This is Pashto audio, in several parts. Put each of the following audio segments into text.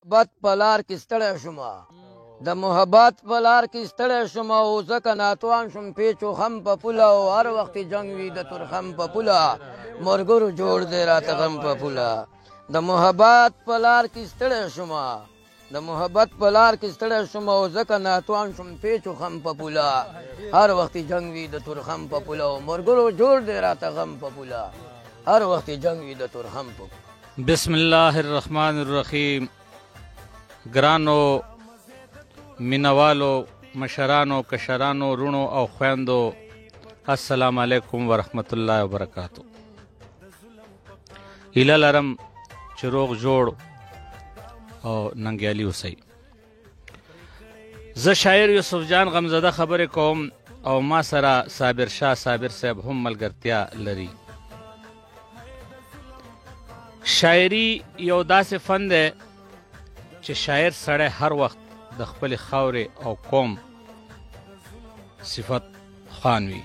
محبت په لار کې ستړی شومه د محبت په لار کې ستړی شومه او ځکه ناتوان شوم پیچ و خم په پوله او هر وخت جنګ وي د تورخم په پوله مرګرو جوړ دی راته غم په پوله د محبت په لار کې ستړی شومه د محبت په لار کې ستړی شوم او ځکه ناتوان شوم پیچ و خم په پوله هر وخت جنګ وي د تورخم په پوله او مرګرو جوړ دی راته غم په پوله هر وخت جنگ وي د تورخم په بسم الله الرحمن الرحیم. ګرانو مینوالو مشرانو کشرانو رونو او خویندو السلام علیکم ورحمت الله وبرکاتو. هیله لرم چې روغ جوړ او ننګیالي اوسئ. زه شاعر یوسف جان غمزده خبرې کوم او ما سره صابر شاه صابر صاحب هم ملګرتیا لري. شاعري یو داسې فن دی چې شاعر سړی هر وخت د خپلې خاورې او قوم صفت خوان وي،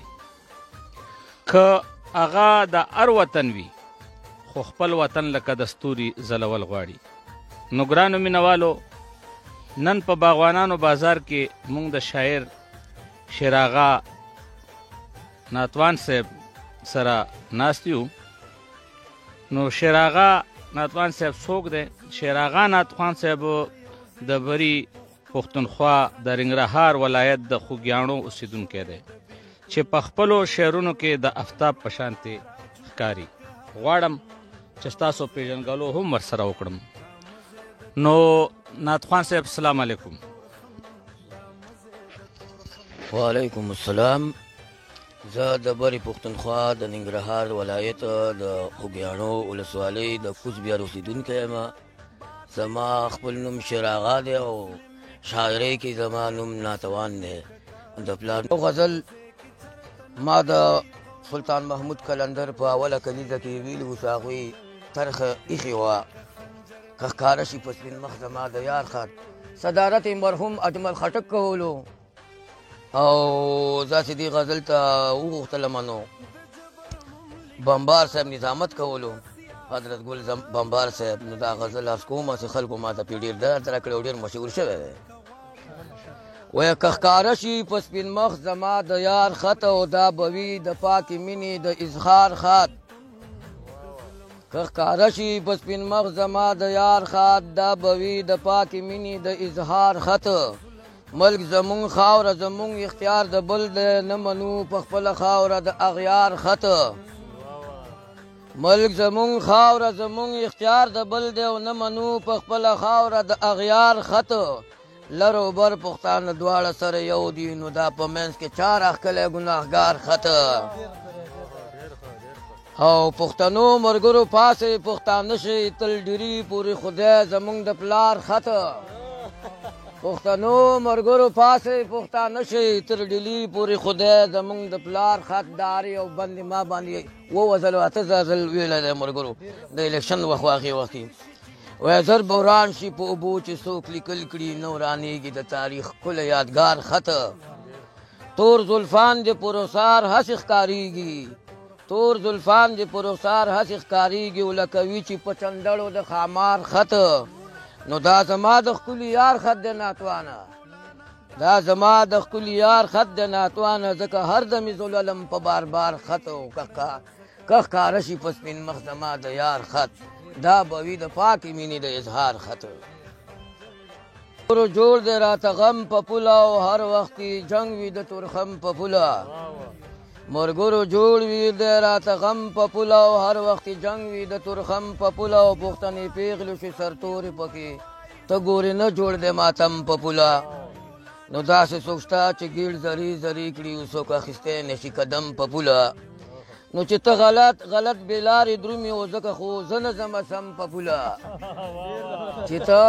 که هغه د هر وطن وي خو خپل وطن لکه د ستوري ځلول غواړي. نو ګرانو مینوالو، نن په باغوانانو بازار کې موږ د شاعر شیراغا ناتوان صاحب سره ناست یو. نو شیراغا ناتوان صاحب څوک دی؟ شیراغا ناتوان صاحب د بری پښتونخوا د ننګرهار ولایت د خوږیاڼو اوسیدونکی دی چې په خپلو شعرونو کې د آفتاب په شانتې ښکاري. غواړم چې ستاسو پیژنګلو هم ورسره وکړم. نو ناتوان صاحب السلام علیکم. وعلیکم السلام. زه د بری پښتونخوا د ننګرهار ولایت د خوږیاڼو ولسوالۍ د کوچبیار اوسیدونکی یم. زما خپل نوم شیراغا دی او شاعرۍ کې زما نوم ناتوان دی. د پلار غزل ما د سلطان محمود قلندر په اوله کلیزه کې ویلي اوس هغوی ترخه ایښې وه که ښکاره شي په سپین مخ زما د یار خط صدارت مرحوم اجمل خټک کولو او داسې دې غزل ته وغوښتلم نو بمبار صاحب نظامت کولو حضرت ګل بمبار صاحب. نو دا غزل عرض کوم چې خلکو ما ته پرې ډېر درد راکړی او ډېر مشهور شوی دی. وایه که ښکاره شي په سپین مخ زما د یار خط او دا به وي د پاکې مینې د اظهار خط. که ښکاره شي په سپین مخ زما د یار خط دا به وي د پاکې مینې د اظهار خط. ملک زمونږ خاوره زمونږ اختیار د بل دی نه منو په خپله خاوره د اغیار خط. ملک زمونږ خاوره زمونږ اختیار د بل دی او نه منو په خپله خاوره د اغیار خط. لر او بر پښتانه دواړه سره یو دي نو دا په منځ کې چا راښکلی ګناهګار خط. او پښتنو ملګرو پاسې پښتانه شئ تل ډیري پورې خدای زمونږ د پلار خط. پښتنو ملګرو پاسې پښتانه شئ تر ډیلي پورې خدای زمونږ د پلار خط داري او بندې ما باندې ووځل اته ځل ویلی دی ملګرو د الیکشن وخت واخې وخت کې. وایي زر بوران شي په اوبو چې څوک لیکل کړي نه ورانېږي د تاریخ ښکلی یادګار خط. تور زلفان دې په رخسار هسې ښکارېږي تور زلفان دې په رخسار هسې ښکارېږي لکه وي چې په چندړو د خامار خط. نو دا زما د ښکلي یار خط دی ناتوانه دا زما د ښکلي یار خط دی ناتوانه ځکه هر دمې زللم په بار بار خط. او که ښکاره شي په سپین مخ زما د یار خط دا به وي د پاکې مینې د اظهار خط. جوړ دی راته غم په پوله او هر وخت جنګ وي د تورخم په پوله مرګرو جوړ وي دی راته غم په پوله او هر وخت جنګ وي د تورخم په پوله او پښتنې پیغلو شي سرتورې پکې ته ګورې نه جوړ دی ماتم په پوله. نو داسې څوک شته چې ګیړ زري زري کړي څوک اخیستی نشي قدم په پوله. نو چې ته غلط بې لارې درومې او ځکه خو زه نه ځمه سم په پوله. چې ته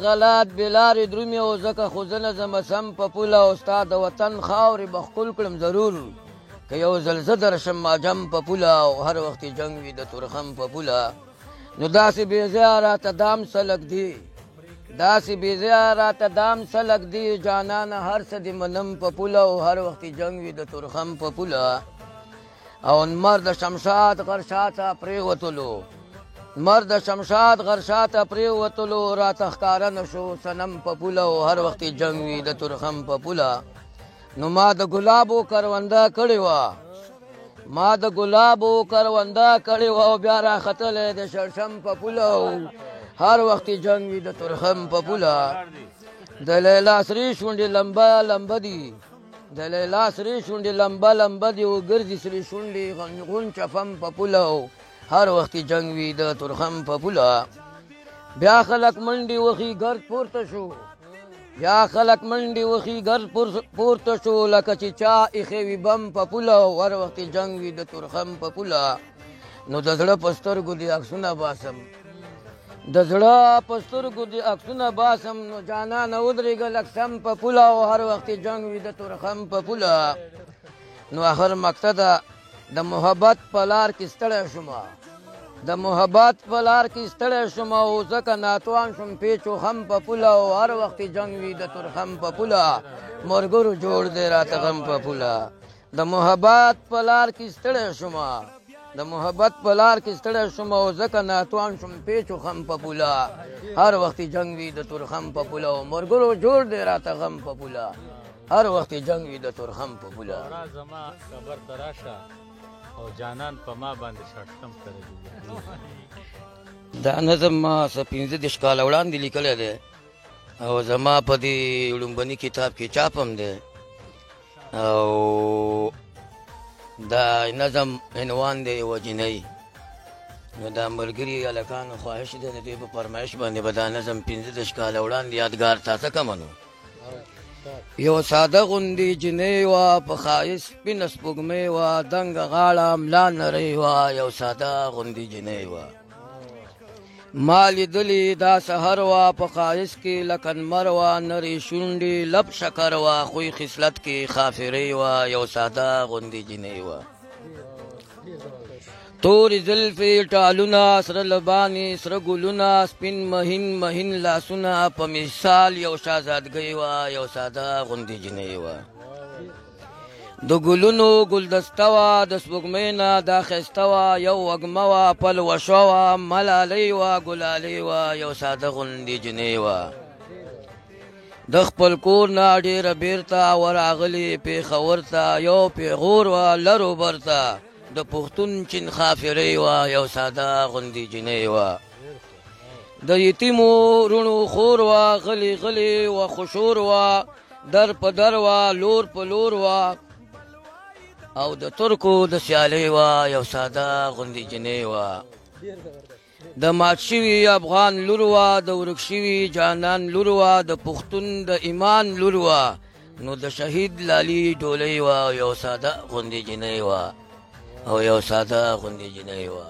غلط بې لارې درومې او ځکه خو زه نه ځمه سم په پوله. او ستا د وطن خاورې به ښکل کړم ضرور که یو ځل زه درشم ماجم په پوله او هر وخت جنګ وي د تورخم په پوله. نو داسې بې ځایه راته دام سلک دی داسې بې ځایه راته دام سلک دی جانانه هر څه دې منم په پوله او هر وخت جنګ وي د تورخم په پوله. او لمر د شمشاد غر شاته پرېوتلو مرد شمشاد غرشاته پریوتلو راته ښکاره نشو صنم په پوله او هر وخت جنګ وي د تورخم په پوله. نو ما د ګلابو کرونده کړې وه ما د ګلابو کرونده کړې وه او بیا راختلی د شړشم په پوله او هر وخت جنګ وي د تورخم په پوله. د لیلا سرې شونډې لمبه لمبه دي د لیلا سرې شونډې لمبه لمبه دي او ګرځي سرې شونډې غونچه فم په پوله او هر وخت جنګ وي د تورخم په پوله. بیا خلک منډې وخي ګرد پورته شو بیا خلک منډې وخي ګرد پورته شو لکه چې چا ایښې وي بم په پوله او هر وخت جنګ وي د تورخم په پوله. نو د زړه په سترګو دې عکسونه باسم د زړه په سترګو دې عکسونه باسم نو جانانه ودرېږه لږ سم په پوله او هر وخت جنګ وي د تورخم په پوله. نو آخر مقصده د محبت په لار کې ستړی شومه د محبت په لار کې ستړی شومه او ځکه ناتوان شوم پیچ و خم په پوله او هر وخت جنګ وي د تورخم په پوله. ملګرو جوړ دی راته غم په پوله. د محبت په لار کې ستړی شومه د محبت په لار کې ستړی شوم او ځکه ناتوان شوم پیچ و خم په پوله. هر وخت جنګ وي د تورخم په پوله او ملګرو جوړ دی راته غم په پوله. هر وخت جنګ وي د تورخم په پوله. زما خبر ته راشه او جانان په ما باندې شړشم کړی. دا نظم ما څه 15 کاله وړاندې لیکلی دی او زما په دې لومبني کتاب کې چاپ هم دی او دا نظم عنوان دی یوه جنۍ. نو دا ملګري هلکانو خواهش دی د دوی په فرمایش باندې به دا نظم 15 کاله وړاندې یادګار تازه کړمه. نو یو ساده غوندې جنۍ وه په ښایست سپینه سپوږمۍ وه دنګه غاړه ملا نرۍ وه یو ساده غوندې جنۍ وه. ما لیدلې دا سحر وه په ښایست کې لکه لمر وه نرۍ شونډې لب شکر وه خوی خصلت کې خافرۍ وه یو ساده غوندې جنۍ وه. تورې زلفې ټالونه سره لبانې سره ګلونه سپین مهین مهین لاسونه په مثال یو شهزادګۍ وه یو ساده غوندې جنۍ وه. د ګلونو ګلدسته وه د سپوږمۍ نه دا ښایسته وه یو وږمه وه پلوشه وه ملالۍ وه ګلالۍ وه یو ساده غوندې جنۍ وه. د خپل کور نه ډېره بیرته ورغلې پېښور ته یو پېغور وه لرو برته د پښتون چین خافرۍ وه یو ساده غوندې جنۍ وه. د یتیمو روڼو خور وه غلې غلې وه خوشور وه در په در وه لور په لور وه او د ترکو د سیالۍ وه یو ساده غوندې جنۍ وه. د مات شوي افغان لور وه د ورک شوي جانان لور وه د پښتون د ایمان لور وه نو د شهید لالي ډولۍ وه یو ساده غوندې جنۍ وه او یو ساده غوندې جنۍ وه.